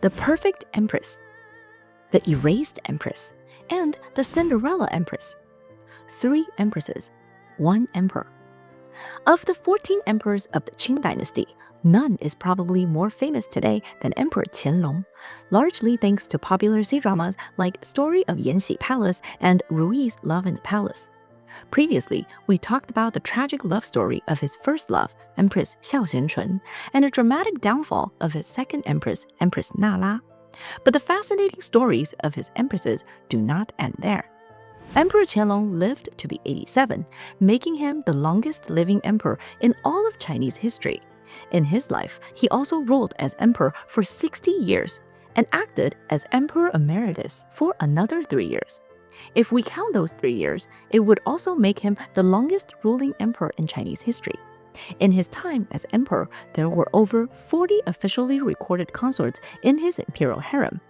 the perfect empress, the erased empress, and the Cinderella empress. 3 empresses, 1 emperor. Of the 14 emperors of the Qing dynasty, none is probably more famous today than Emperor Qianlong, largely thanks to popular C-dramas like Story of Yanxi Palace and Ruyi's Love in the Palace. Previously, we talked about the tragic love story of his first love, Empress Xiao Xianchun, and the dramatic downfall of his second empress, Empress Nala. But the fascinating stories of his empresses do not end there. Emperor Qianlong lived to be 87, making him the longest living emperor in all of Chinese history. In his life, he also ruled as emperor for 60 years and acted as emperor emeritus for another 3 years. If we count those 3 years, it would also make him the longest ruling emperor in Chinese history. In his time as emperor, there were over 40 officially recorded consorts in his imperial harem.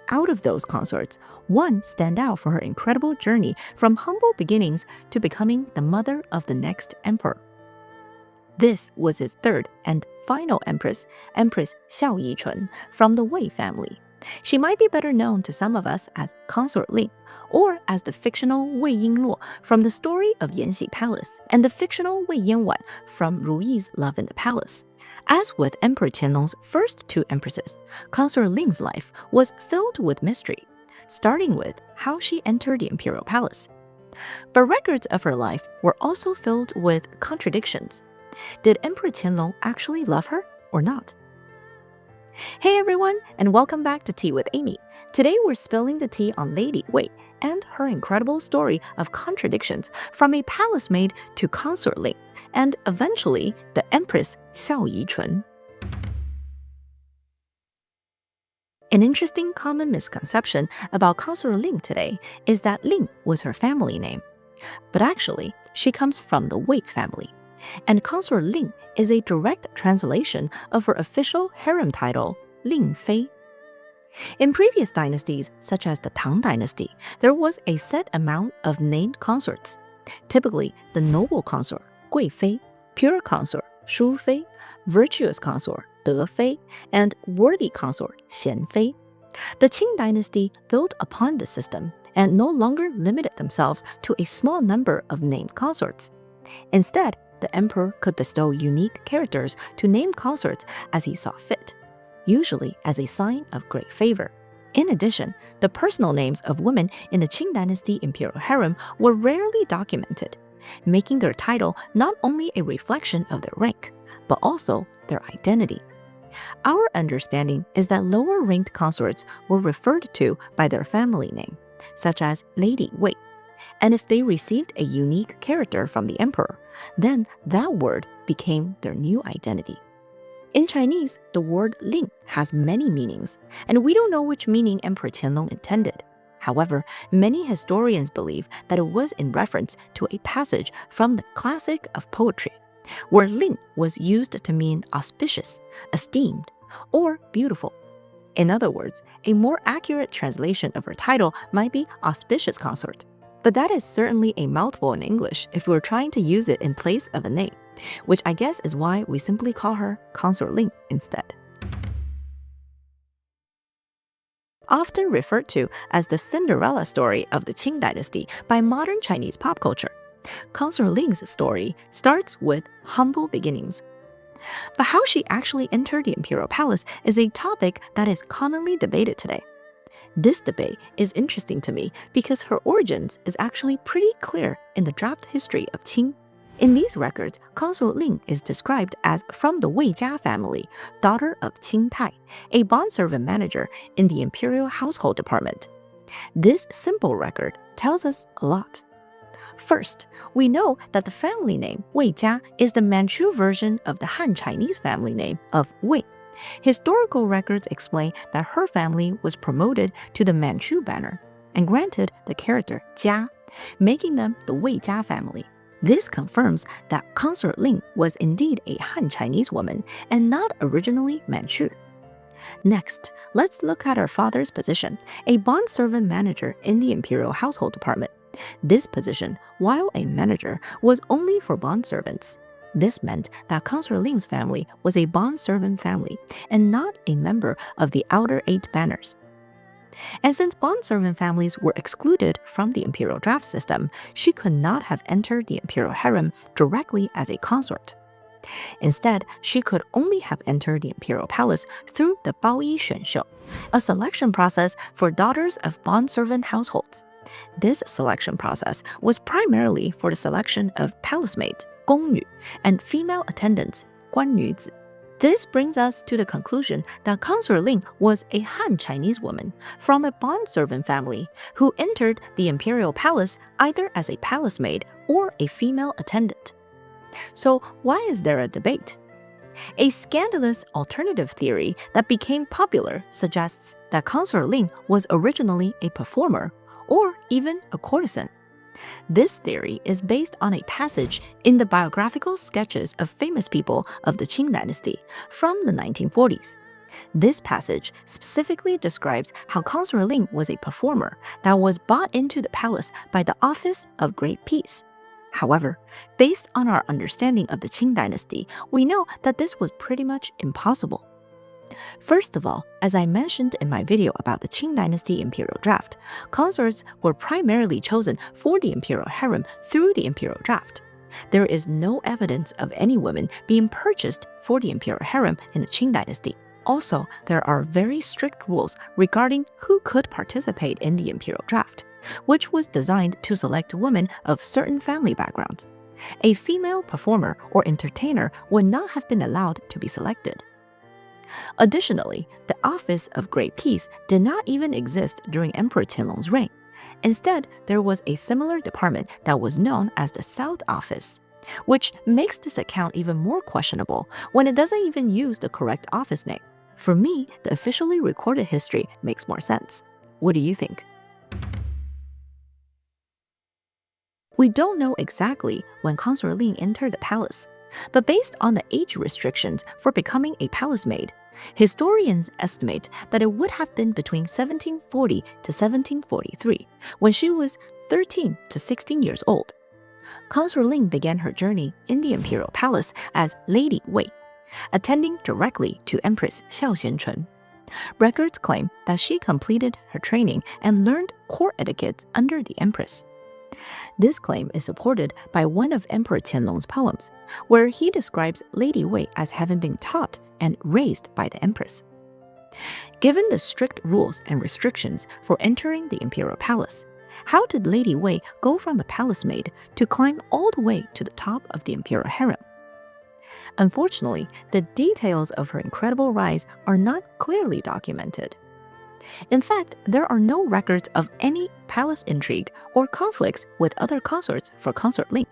Out of those consorts, 1 stand out for her incredible journey from humble beginnings to becoming the mother of the next emperor. This was his third and final empress, Empress Xiao Yichun, from the Wei family. She might be better known to some of us as Consort Ling, or as the fictional Wei Yingluo from the Story of Yanxi Palace, and the fictional Wei Yanwan from Ruyi's Love in the Palace. As with Emperor Qianlong's first 2 empresses, Consort Ling's life was filled with mystery, starting with how she entered the imperial palace. But records of her life were also filled with contradictions. Did Emperor Qianlong actually love her or not? Hey everyone, and welcome back to Tea with Amy. Today we're spilling the tea on Lady Wei and her incredible story of contradictions from a palace maid to Consort Ling, and eventually the Empress Xiao Yichun. An interesting common misconception about Consort Ling today is that Ling was her family name. But actually, she comes from the Wei family. And Consort Ling is a direct translation of her official harem title, Ling Fei. In previous dynasties, such as the Tang dynasty, there was a set amount of named consorts. Typically, the noble consort, Gui Fei, pure consort, Shu Fei, virtuous consort, De Fei, and worthy consort, Xian Fei. The Qing dynasty built upon this system and no longer limited themselves to a small number of named consorts. Instead, the emperor could bestow unique characters to named consorts as he saw fit, usually as a sign of great favor. In addition, the personal names of women in the Qing dynasty imperial harem were rarely documented, making their title not only a reflection of their rank, but also their identity. Our understanding is that lower-ranked consorts were referred to by their family name, such as Lady Wei. And if they received a unique character from the emperor, then that word became their new identity. In Chinese, the word Ling has many meanings, and we don't know which meaning Emperor Qianlong intended. However, many historians believe that it was in reference to a passage from the classic of poetry, where Ling was used to mean auspicious, esteemed, or beautiful. In other words, a more accurate translation of her title might be auspicious consort. But that is certainly a mouthful in English if we're trying to use it in place of a name, which I guess is why we simply call her Consort Ling instead. Often referred to as the Cinderella story of the Qing dynasty by modern Chinese pop culture, Consort Ling's story starts with humble beginnings. But how she actually entered the imperial palace is a topic that is commonly debated today. This debate is interesting to me because her origins is actually pretty clear in the draft history of Qing. In these records, Consort Ling is described as from the Wei Jia family, daughter of Qing Tai, a bondservant manager in the imperial household department. This simple record tells us a lot. First, we know that the family name Wei Jia is the Manchu version of the Han Chinese family name of Wei. Historical records explain that her family was promoted to the Manchu banner and granted the character Jia, making them the Wei Jia family. This confirms that Consort Ling was indeed a Han Chinese woman and not originally Manchu. Next, let's look at her father's position, a bondservant manager in the imperial household department. This position, while a manager, was only for bondservants. This meant that Consort Ling's family was a bondservant family and not a member of the Outer Eight Banners. And since bondservant families were excluded from the imperial draft system, she could not have entered the imperial harem directly as a consort. Instead, she could only have entered the imperial palace through the Baoyi Xuanshou, a selection process for daughters of bondservant households. This selection process was primarily for the selection of palace maids, 宫女, and female attendants, 官女子. This brings us to the conclusion that Consort Ling was a Han Chinese woman from a bondservant family who entered the imperial palace either as a palace maid or a female attendant. So why is there a debate? A scandalous alternative theory that became popular suggests that Consort Ling was originally a performer or even a courtesan. This theory is based on a passage in the biographical sketches of famous people of the Qing dynasty from the 1940s. This passage specifically describes how Consort Ling was a performer that was brought into the palace by the Office of Great Peace. However, based on our understanding of the Qing dynasty, we know that this was pretty much impossible. First of all, as I mentioned in my video about the Qing dynasty imperial draft, consorts were primarily chosen for the imperial harem through the imperial draft. There is no evidence of any women being purchased for the imperial harem in the Qing dynasty. Also, there are very strict rules regarding who could participate in the imperial draft, which was designed to select women of certain family backgrounds. A female performer or entertainer would not have been allowed to be selected. Additionally, the Office of Great Peace did not even exist during Emperor Qianlong's reign. Instead, there was a similar department that was known as the South Office, which makes this account even more questionable when it doesn't even use the correct office name. For me, the officially recorded history makes more sense. What do you think? We don't know exactly when Consort Ling entered the palace, but based on the age restrictions for becoming a palace maid, historians estimate that it would have been between 1740 to 1743, when she was 13 to 16 years old. Consort Ling began her journey in the imperial palace as Lady Wei, attending directly to Empress Xiao Xianchun. Records claim that she completed her training and learned court etiquette under the empress. This claim is supported by one of Emperor Qianlong's poems, where he describes Lady Wei as having been taught and raised by the empress. Given the strict rules and restrictions for entering the imperial palace, how did Lady Wei go from a palace maid to climb all the way to the top of the imperial harem? Unfortunately, the details of her incredible rise are not clearly documented. In fact, there are no records of any palace intrigue or conflicts with other consorts for Consort Ling.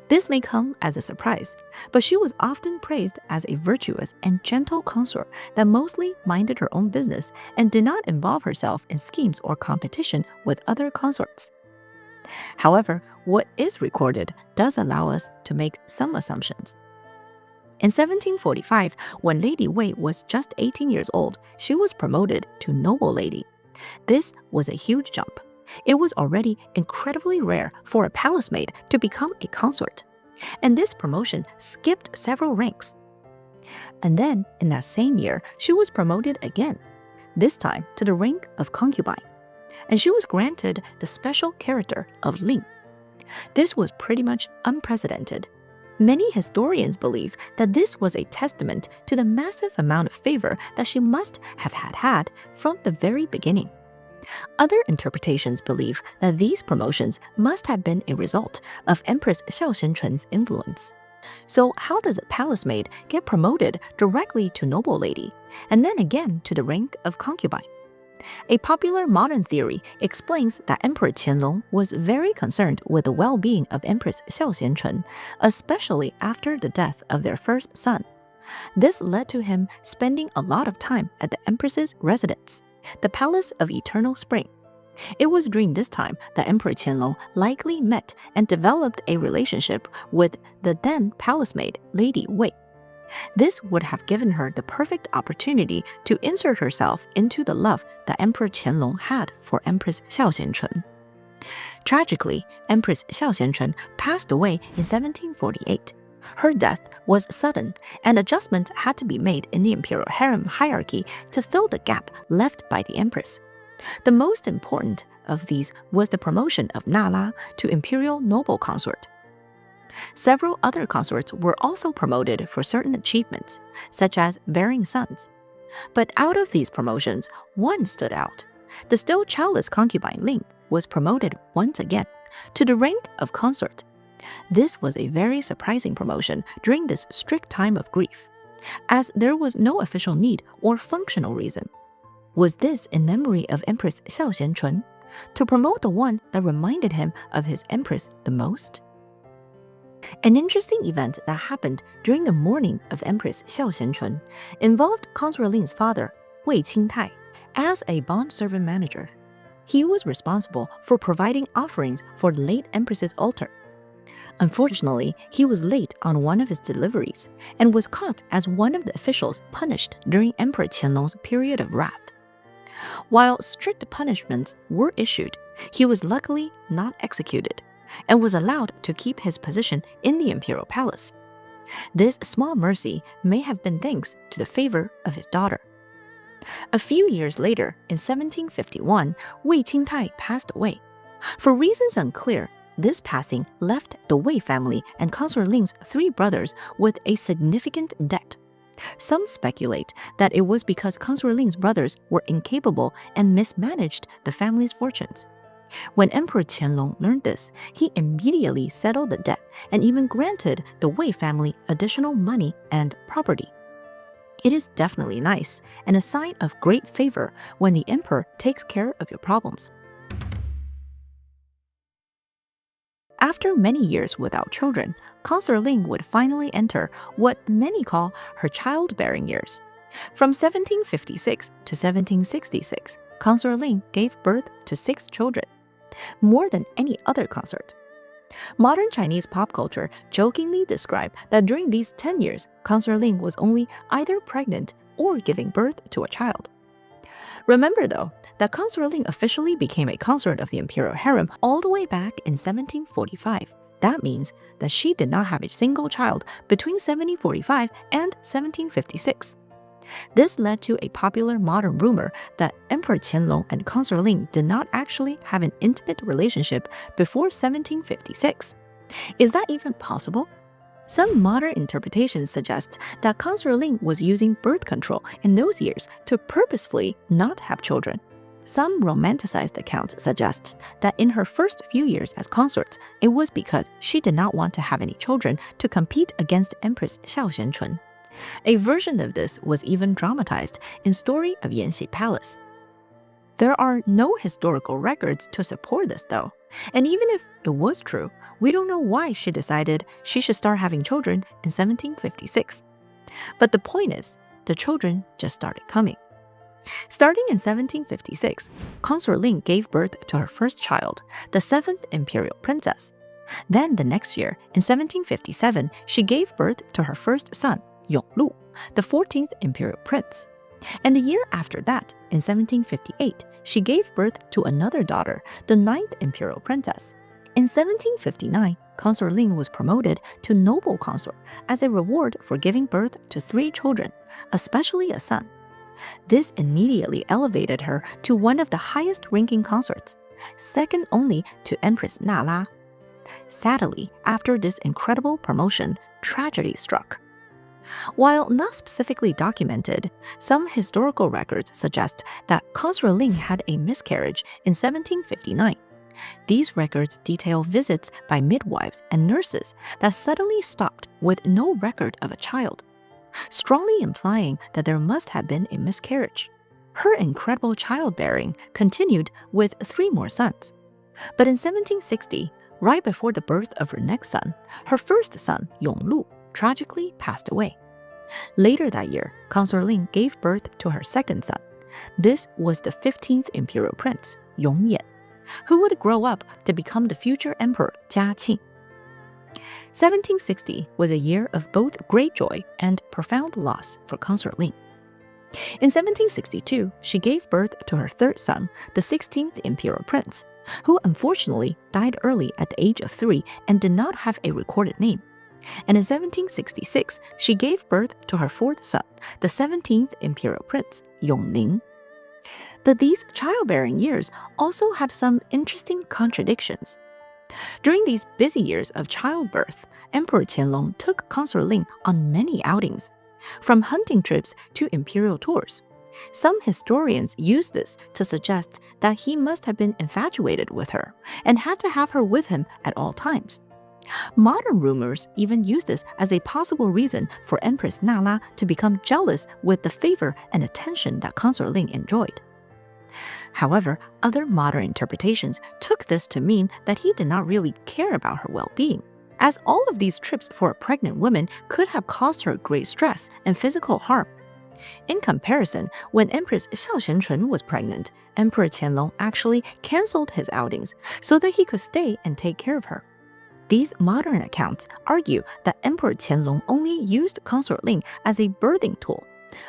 This may come as a surprise, but she was often praised as a virtuous and gentle consort that mostly minded her own business and did not involve herself in schemes or competition with other consorts. However, what is recorded does allow us to make some assumptions. In 1745, when Lady Wei was just 18 years old, she was promoted to noble lady. This was a huge jump. It was already incredibly rare for a palace maid to become a consort, and this promotion skipped several ranks. And then, in that same year, she was promoted again, this time to the rank of concubine, and she was granted the special character of Ling. This was pretty much unprecedented. Many historians believe that this was a testament to the massive amount of favor that she must have had from the very beginning. Other interpretations believe that these promotions must have been a result of Empress Xiao Xianchun's influence. So how does a palace maid get promoted directly to noble lady, and then again to the rank of concubine? A popular modern theory explains that Emperor Qianlong was very concerned with the well-being of Empress Xiao Xianchun, especially after the death of their first son. This led to him spending a lot of time at the empress's residence, the Palace of Eternal Spring. It was during this time that Emperor Qianlong likely met and developed a relationship with the then palace maid, Lady Wei. This would have given her the perfect opportunity to insert herself into the love that Emperor Qianlong had for Empress Xiao Xianchun. Tragically, Empress Xiao Xianchun passed away in 1748. Her death was sudden, and adjustments had to be made in the imperial harem hierarchy to fill the gap left by the empress. The most important of these was the promotion of Nala to imperial noble consort. Several other consorts were also promoted for certain achievements, such as bearing sons. But out of these promotions, one stood out. The still childless concubine Ling was promoted once again to the rank of consort. This was a very surprising promotion during this strict time of grief, as there was no official need or functional reason. Was this in memory of Empress Xiao Xianchun, to promote the one that reminded him of his empress the most? An interesting event that happened during the mourning of Empress Xiao Xianchun involved Consort Ling's father, Wei Qingtai, as a bond-servant manager. He was responsible for providing offerings for the late empress's altar. Unfortunately, he was late on one of his deliveries and was caught as one of the officials punished during Emperor Qianlong's period of wrath. While strict punishments were issued, he was luckily not executed and was allowed to keep his position in the imperial palace. This small mercy may have been thanks to the favor of his daughter. A few years later, in 1751, Wei Qingtai passed away. For reasons unclear, this passing left the Wei family and Consort Ling's three brothers with a significant debt. Some speculate that it was because Consort Ling's brothers were incapable and mismanaged the family's fortunes. When Emperor Qianlong learned this, he immediately settled the debt and even granted the Wei family additional money and property. It is definitely nice and a sign of great favor when the emperor takes care of your problems. After many years without children, Consort Ling would finally enter what many call her childbearing years. From 1756 to 1766, Consort Ling gave birth to 6 children, more than any other consort. Modern Chinese pop culture jokingly describe that during these 10 years, Consort Ling was only either pregnant or giving birth to a child. Remember though, that Consort Ling officially became a consort of the imperial harem all the way back in 1745. That means that she did not have a single child between 1745 and 1756. This led to a popular modern rumor that Emperor Qianlong and Consort Ling did not actually have an intimate relationship before 1756. Is that even possible? Some modern interpretations suggest that Consort Ling was using birth control in those years to purposefully not have children. Some romanticized accounts suggest that in her first few years as consort, it was because she did not want to have any children to compete against Empress Xiao Xianchun. A version of this was even dramatized in Story of Yanxi Palace. There are no historical records to support this though, and even if it was true, we don't know why she decided she should start having children in 1756. But the point is, the children just started coming. Starting in 1756, Consort Ling gave birth to her first child, the 7th imperial princess. Then the next year, in 1757, she gave birth to her first son, Yonglu, the 14th imperial prince. And the year after that, in 1758, she gave birth to another daughter, the 9th imperial princess. In 1759, Consort Ling was promoted to noble consort as a reward for giving birth to 3 children, especially a son. This immediately elevated her to one of the highest-ranking consorts, second only to Empress Nala. Sadly, after this incredible promotion, tragedy struck. While not specifically documented, some historical records suggest that Consort Ling had a miscarriage in 1759. These records detail visits by midwives and nurses that suddenly stopped with no record of a child, strongly implying that there must have been a miscarriage. Her incredible childbearing continued with 3 more sons. But in 1760, right before the birth of her next son, her first son, Yonglu, tragically passed away. Later that year, Consort Ling gave birth to her second son. This was the 15th imperial prince, Yongyan, who would grow up to become the future emperor Jia Qing. 1760 was a year of both great joy and profound loss for Consort Ling. In 1762, she gave birth to her third son, the 16th imperial prince, who unfortunately died early at the age of 3 and did not have a recorded name. And in 1766, she gave birth to her fourth son, the 17th imperial prince, Yongling. But these childbearing years also had some interesting contradictions. During these busy years of childbirth, Emperor Qianlong took Consort Ling on many outings, from hunting trips to imperial tours. Some historians use this to suggest that he must have been infatuated with her and had to have her with him at all times. Modern rumors even use this as a possible reason for Empress Nala to become jealous with the favor and attention that Consort Ling enjoyed. However, other modern interpretations took this to mean that he did not really care about her well-being, as all of these trips for a pregnant woman could have caused her great stress and physical harm. In comparison, when Empress Xiao Xianchun was pregnant, Emperor Qianlong actually canceled his outings so that he could stay and take care of her. These modern accounts argue that Emperor Qianlong only used Consort Ling as a birthing tool,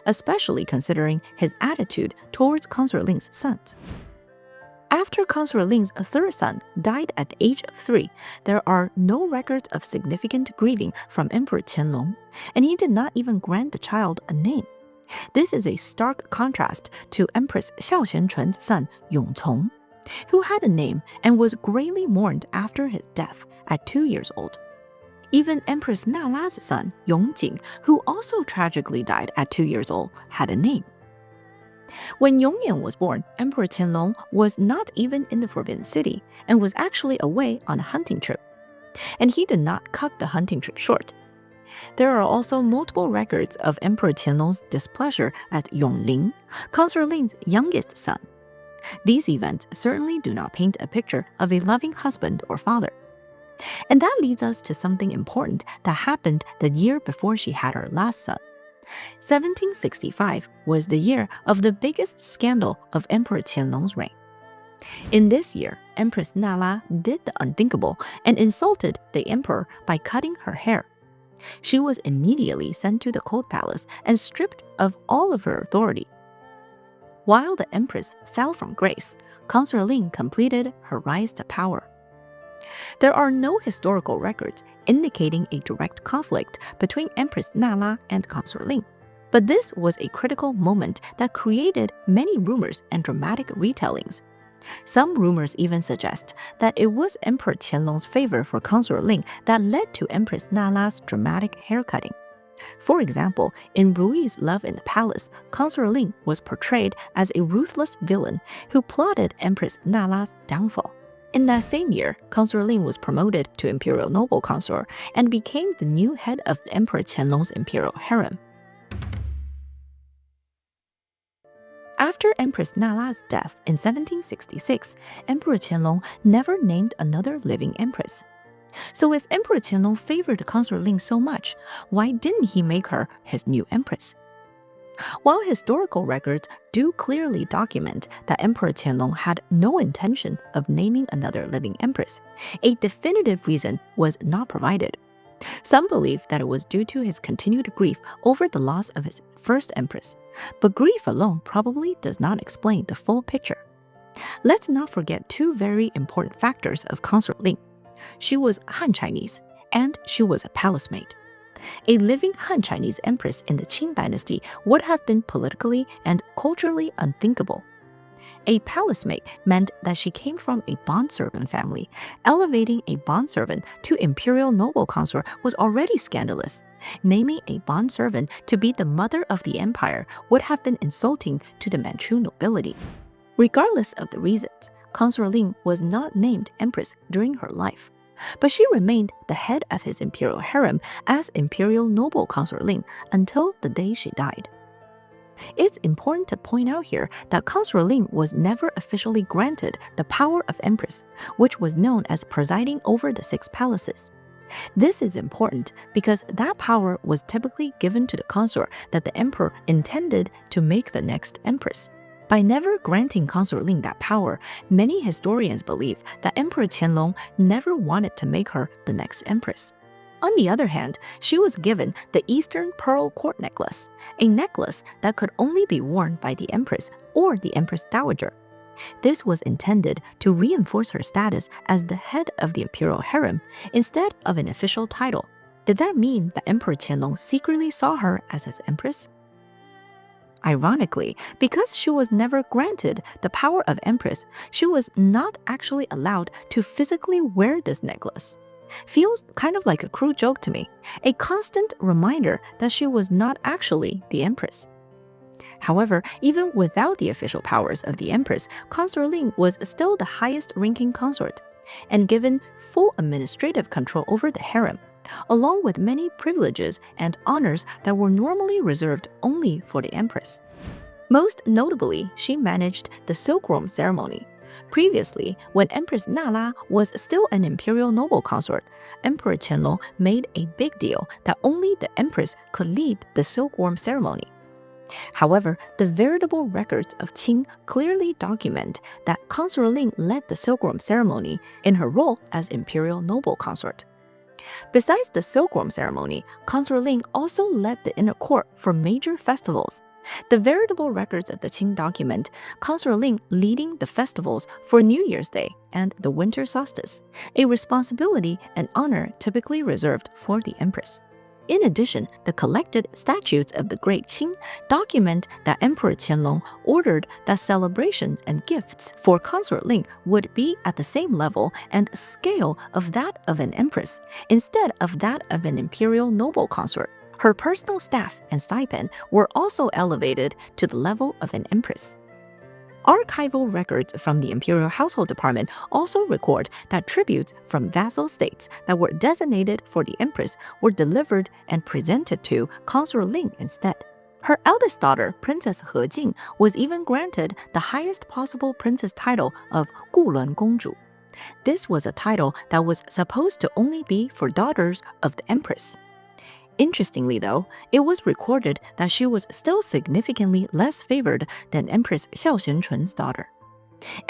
especially considering his attitude towards Consort Ling's sons. After Consort Ling's third son died at the age of 3, there are no records of significant grieving from Emperor Qianlong, and he did not even grant the child a name. This is a stark contrast to Empress Xiao Xianchun's son Yongcong, who had a name and was greatly mourned after his death at 2 years old. Even Empress Nala's son, Yongjing, who also tragically died at 2 years old, had a name. When Yongyan was born, Emperor Qianlong was not even in the Forbidden City and was actually away on a hunting trip. And he did not cut the hunting trip short. There are also multiple records of Emperor Qianlong's displeasure at Yongling, Consort Ling's youngest son. These events certainly do not paint a picture of a loving husband or father. And that leads us to something important that happened the year before she had her last son. 1765 was the year of the biggest scandal of Emperor Qianlong's reign. In this year, Empress Nala did the unthinkable and insulted the emperor by cutting her hair. She was immediately sent to the court palace and stripped of all of her authority. While the empress fell from grace, Consort Ling completed her rise to power. There are no historical records indicating a direct conflict between Empress Nala and Consort Ling, but this was a critical moment that created many rumors and dramatic retellings. Some rumors even suggest that it was Emperor Qianlong's favor for Consort Ling that led to Empress Nala's dramatic haircutting. For example, in Ruyi's Love in the Palace, Consort Ling was portrayed as a ruthless villain who plotted Empress Nala's downfall. In that same year, Consort Ling was promoted to imperial noble consort and became the new head of Emperor Qianlong's imperial harem. After Empress Nala's death in 1766, Emperor Qianlong never named another living empress. So if Emperor Qianlong favored Consort Ling so much, why didn't he make her his new empress? While historical records do clearly document that Emperor Qianlong had no intention of naming another living empress, a definitive reason was not provided. Some believe that it was due to his continued grief over the loss of his first empress, but grief alone probably does not explain the full picture. Let's not forget two very important factors of Consort Ling. She was Han Chinese, and she was a palace maid. A living Han Chinese empress in the Qing dynasty would have been politically and culturally unthinkable. A palace maid meant that she came from a bondservant family. Elevating a bondservant to imperial noble consort was already scandalous. Naming a bondservant to be the mother of the empire would have been insulting to the Manchu nobility. Regardless of the reasons, Consort Ling was not named empress during her life, but she remained the head of his imperial harem as imperial noble Consort Ling until the day she died. It's important to point out here that Consort Ling was never officially granted the power of empress, which was known as presiding over the 6 palaces. This is important because that power was typically given to the consort that the emperor intended to make the next empress. By never granting Consort Ling that power, many historians believe that Emperor Qianlong never wanted to make her the next empress. On the other hand, she was given the Eastern Pearl Court Necklace, a necklace that could only be worn by the empress or the empress dowager. This was intended to reinforce her status as the head of the imperial harem instead of an official title. Did that mean that Emperor Qianlong secretly saw her as his empress? Ironically, because she was never granted the power of empress, she was not actually allowed to physically wear this necklace. Feels kind of like a cruel joke to me, a constant reminder that she was not actually the empress. However, even without the official powers of the empress, Consort Ling was still the highest ranking consort and given full administrative control over the harem, along with many privileges and honors that were normally reserved only for the empress. Most notably, she managed the silkworm ceremony. Previously, when Empress Nala was still an imperial noble consort, Emperor Qianlong made a big deal that only the empress could lead the silkworm ceremony. However, the veritable records of Qing clearly document that Consort Ling led the silkworm ceremony in her role as imperial noble consort. Besides the silkworm ceremony, Consort Ling also led the inner court for major festivals. The veritable records of the Qing document Consort Ling leading the festivals for New Year's Day and the winter solstice, a responsibility and honor typically reserved for the empress. In addition, the collected statutes of the Great Qing document that Emperor Qianlong ordered that celebrations and gifts for Consort Ling would be at the same level and scale of that of an empress, instead of that of an imperial noble consort. Her personal staff and stipend were also elevated to the level of an empress. Archival records from the Imperial Household Department also record that tributes from vassal states that were designated for the empress were delivered and presented to Consort Ling instead. Her eldest daughter, Princess He Jing, was even granted the highest possible princess title of Gulun Gongzhu. This was a title that was supposed to only be for daughters of the empress. Interestingly, though, it was recorded that she was still significantly less favored than Empress Xiao Xuanchun's daughter.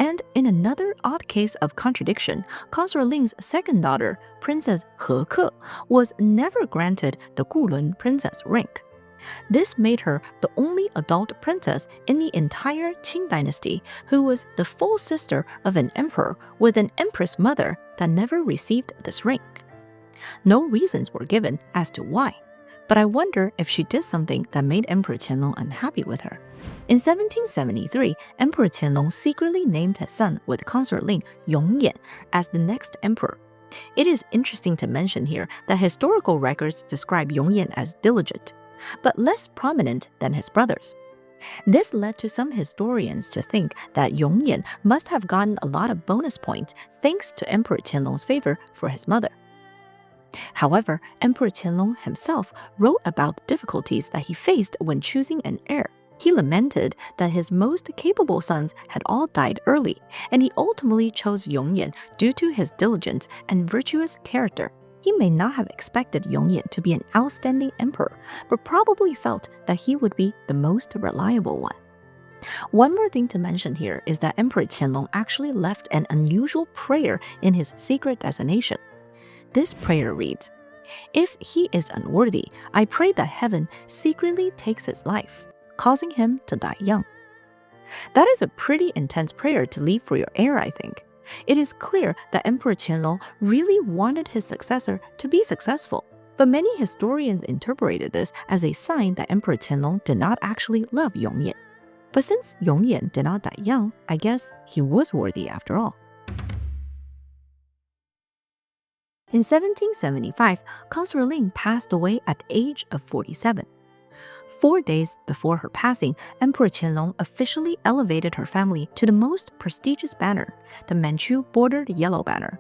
And in another odd case of contradiction, Consort Ling's second daughter, Princess He Ke, was never granted the Gulun princess rank. This made her the only adult princess in the entire Qing dynasty who was the full sister of an emperor with an empress mother that never received this rank. No reasons were given as to why, but I wonder if she did something that made Emperor Qianlong unhappy with her. In 1773, Emperor Qianlong secretly named his son with Consort Ling, Yongyan, as the next emperor. It is interesting to mention here that historical records describe Yongyan as diligent, but less prominent than his brothers. This led to some historians to think that Yongyan must have gotten a lot of bonus points thanks to Emperor Qianlong's favor for his mother. However, Emperor Qianlong himself wrote about the difficulties that he faced when choosing an heir. He lamented that his most capable sons had all died early, and he ultimately chose Yongyan due to his diligence and virtuous character. He may not have expected Yongyan to be an outstanding emperor, but probably felt that he would be the most reliable one. One more thing to mention here is that Emperor Qianlong actually left an unusual prayer in his secret designation. This prayer reads, "If he is unworthy, I pray that heaven secretly takes his life, causing him to die young." That is a pretty intense prayer to leave for your heir, I think. It is clear that Emperor Qianlong really wanted his successor to be successful, but many historians interpreted this as a sign that Emperor Qianlong did not actually love Yongyan. But since Yongyan did not die young, I guess he was worthy after all. In 1775, Consort Ling passed away at the age of 47. 4 days before her passing, Emperor Qianlong officially elevated her family to the most prestigious banner, the Manchu bordered yellow banner.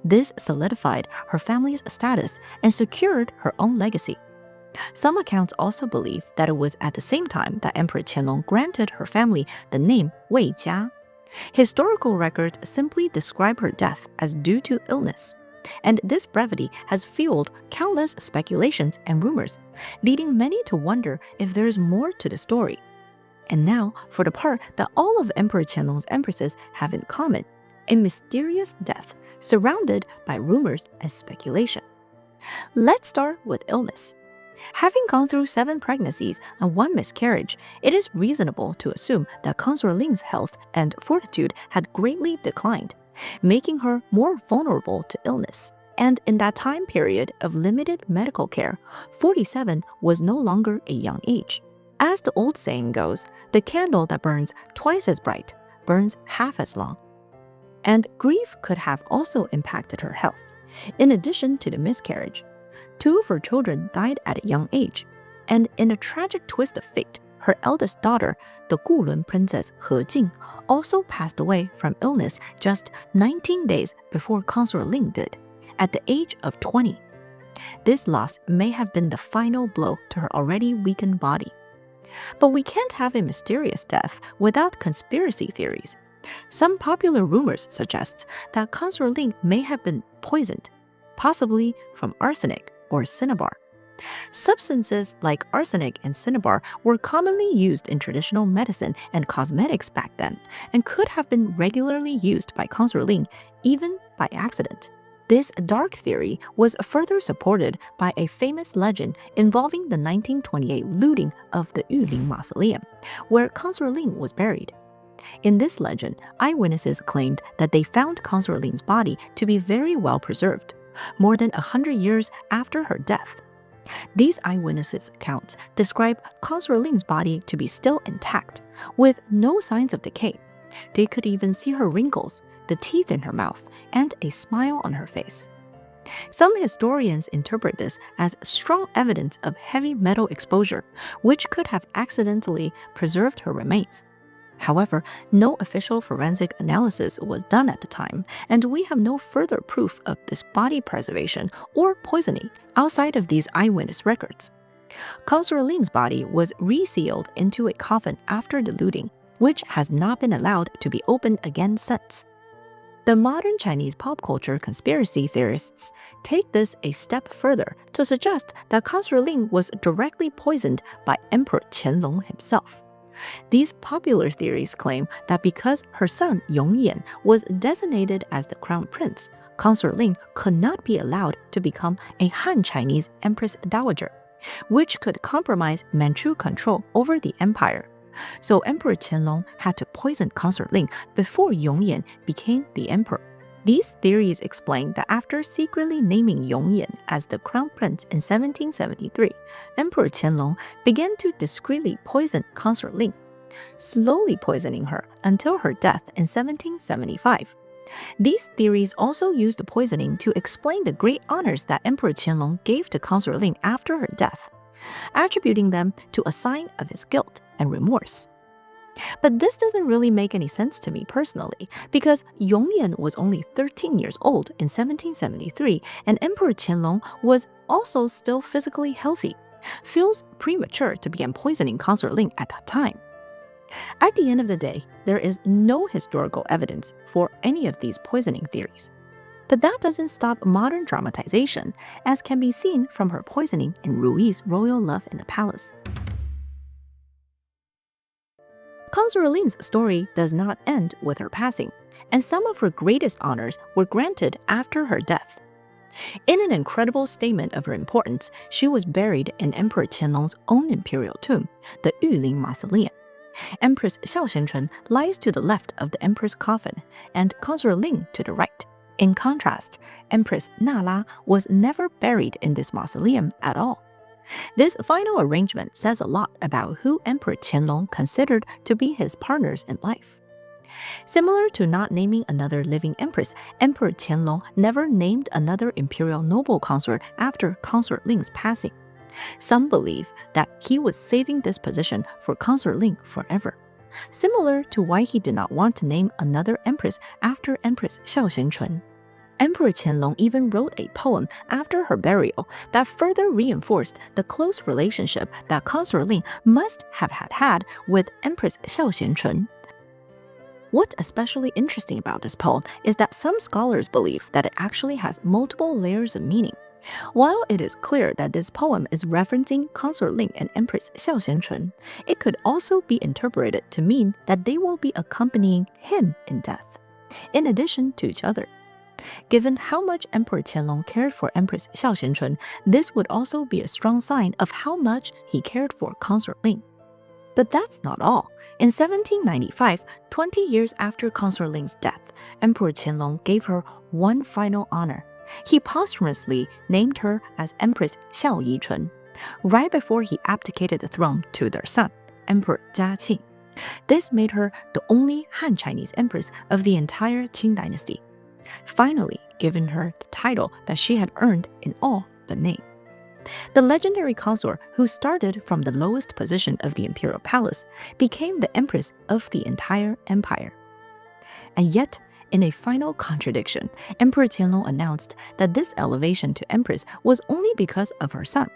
This solidified her family's status and secured her own legacy. Some accounts also believe that it was at the same time that Emperor Qianlong granted her family the name Wei Jia. Historical records simply describe her death as due to illness. And this brevity has fueled countless speculations and rumors, leading many to wonder if there is more to the story. And now, for the part that all of Emperor Qianlong's empresses have in common, a mysterious death surrounded by rumors and speculation. Let's start with illness. Having gone through 7 pregnancies and 1 miscarriage, it is reasonable to assume that Consort Ling's health and fortitude had greatly declined, making her more vulnerable to illness. And in that time period of limited medical care, 47 was no longer a young age. As the old saying goes, the candle that burns twice as bright burns half as long. And grief could have also impacted her health. In addition to the miscarriage, 2 of her children died at a young age. And in a tragic twist of fate, her eldest daughter, the Gulun princess He Jing, also passed away from illness just 19 days before Consort Ling did, at the age of 20. This loss may have been the final blow to her already weakened body. But we can't have a mysterious death without conspiracy theories. Some popular rumors suggest that Consort Ling may have been poisoned, possibly from arsenic or cinnabar. Substances like arsenic and cinnabar were commonly used in traditional medicine and cosmetics back then, and could have been regularly used by Consort Ling, even by accident. This dark theory was further supported by a famous legend involving the 1928 looting of the Yuling Mausoleum, where Consort Ling was buried. In this legend, eyewitnesses claimed that they found Consort Ling's body to be very well preserved, more than 100 years after her death. These eyewitnesses' accounts describe Consort Ling's body to be still intact, with no signs of decay. They could even see her wrinkles, the teeth in her mouth, and a smile on her face. Some historians interpret this as strong evidence of heavy metal exposure, which could have accidentally preserved her remains. However, no official forensic analysis was done at the time, and we have no further proof of this body preservation or poisoning outside of these eyewitness records. Consort Ling's body was resealed into a coffin after the looting, which has not been allowed to be opened again since. The modern Chinese pop culture conspiracy theorists take this a step further to suggest that Consort Ling was directly poisoned by Emperor Qianlong himself. These popular theories claim that because her son Yongyan was designated as the crown prince, Consort Ling could not be allowed to become a Han Chinese Empress Dowager, which could compromise Manchu control over the empire. So Emperor Qianlong had to poison Consort Ling before Yongyan became the emperor. These theories explain that after secretly naming Yongyan as the crown prince in 1773, Emperor Qianlong began to discreetly poison Consort Ling, slowly poisoning her until her death in 1775. These theories also use the poisoning to explain the great honors that Emperor Qianlong gave to Consort Ling after her death, attributing them to a sign of his guilt and remorse. But this doesn't really make any sense to me personally, because Yongyan was only 13 years old in 1773, and Emperor Qianlong was also still physically healthy. Feels premature to begin poisoning Consort Ling at that time. At the end of the day, there is no historical evidence for any of these poisoning theories. But that doesn't stop modern dramatization, as can be seen from her poisoning in Ruyi's royal love in the palace. Consort Ling's story does not end with her passing, and some of her greatest honors were granted after her death. In an incredible statement of her importance, she was buried in Emperor Qianlong's own imperial tomb, the Yuling Mausoleum. Empress Xiao Xianchun lies to the left of the emperor's coffin, and Consort Ling to the right. In contrast, Empress Nala was never buried in this mausoleum at all. This final arrangement says a lot about who Emperor Qianlong considered to be his partners in life. Similar to not naming another living empress, Emperor Qianlong never named another imperial noble consort after Consort Ling's passing. Some believe that he was saving this position for Consort Ling forever, similar to why he did not want to name another empress after Empress Xiao Xianchun. Emperor Qianlong even wrote a poem after her burial that further reinforced the close relationship that Consort Ling must have had with Empress Xiao Xianchun. What's especially interesting about this poem is that some scholars believe that it actually has multiple layers of meaning. While it is clear that this poem is referencing Consort Ling and Empress Xiao Xianchun, it could also be interpreted to mean that they will be accompanying him in death, in addition to each other. Given how much Emperor Qianlong cared for Empress Xiao Xianchun, this would also be a strong sign of how much he cared for Consort Ling. But that's not all. In 1795, 20 years after Consort Ling's death, Emperor Qianlong gave her one final honor. He posthumously named her as Empress Xiao Yichun, right before he abdicated the throne to their son, Emperor Jiaqing. This made her the only Han Chinese empress of the entire Qing dynasty, finally giving her the title that she had earned in all but name. The legendary consort, who started from the lowest position of the imperial palace, became the empress of the entire empire. And yet, in a final contradiction, Emperor Qianlong announced that this elevation to empress was only because of her son.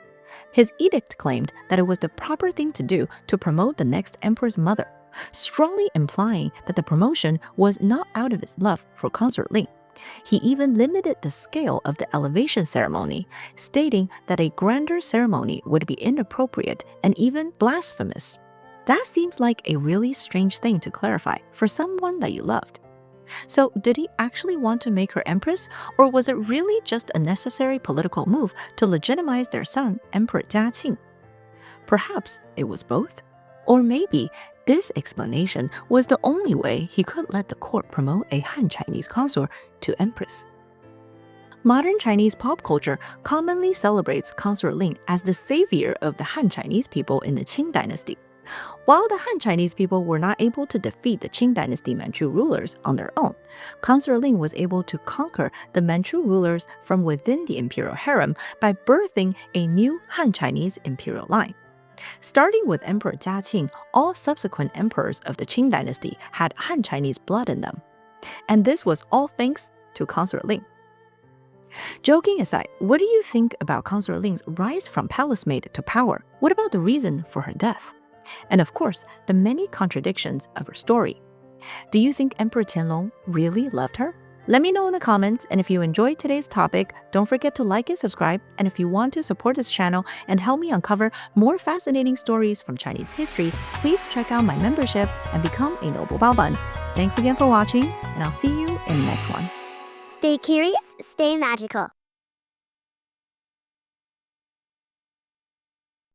His edict claimed that it was the proper thing to do to promote the next emperor's mother, strongly implying that the promotion was not out of his love for Consort Ling. He even limited the scale of the elevation ceremony, stating that a grander ceremony would be inappropriate and even blasphemous. That seems like a really strange thing to clarify for someone that you loved. So, did he actually want to make her empress, or was it really just a necessary political move to legitimize their son, Emperor Jiaqing? Perhaps it was both. Or maybe this explanation was the only way he could let the court promote a Han Chinese consort to empress. Modern Chinese pop culture commonly celebrates Consort Ling as the savior of the Han Chinese people in the Qing dynasty. While the Han Chinese people were not able to defeat the Qing dynasty Manchu rulers on their own, Consort Ling was able to conquer the Manchu rulers from within the imperial harem by birthing a new Han Chinese imperial line. Starting with Emperor Jiaqing, all subsequent emperors of the Qing dynasty had Han Chinese blood in them. And this was all thanks to Consort Ling. Joking aside, what do you think about Consort Ling's rise from palace maid to power? What about the reason for her death? And of course, the many contradictions of her story. Do you think Emperor Qianlong really loved her? Let me know in the comments, and if you enjoyed today's topic, don't forget to like and subscribe. And if you want to support this channel and help me uncover more fascinating stories from Chinese history, please check out my membership and become a Noble Baoban. Thanks again for watching, and I'll see you in the next one. Stay curious, stay magical.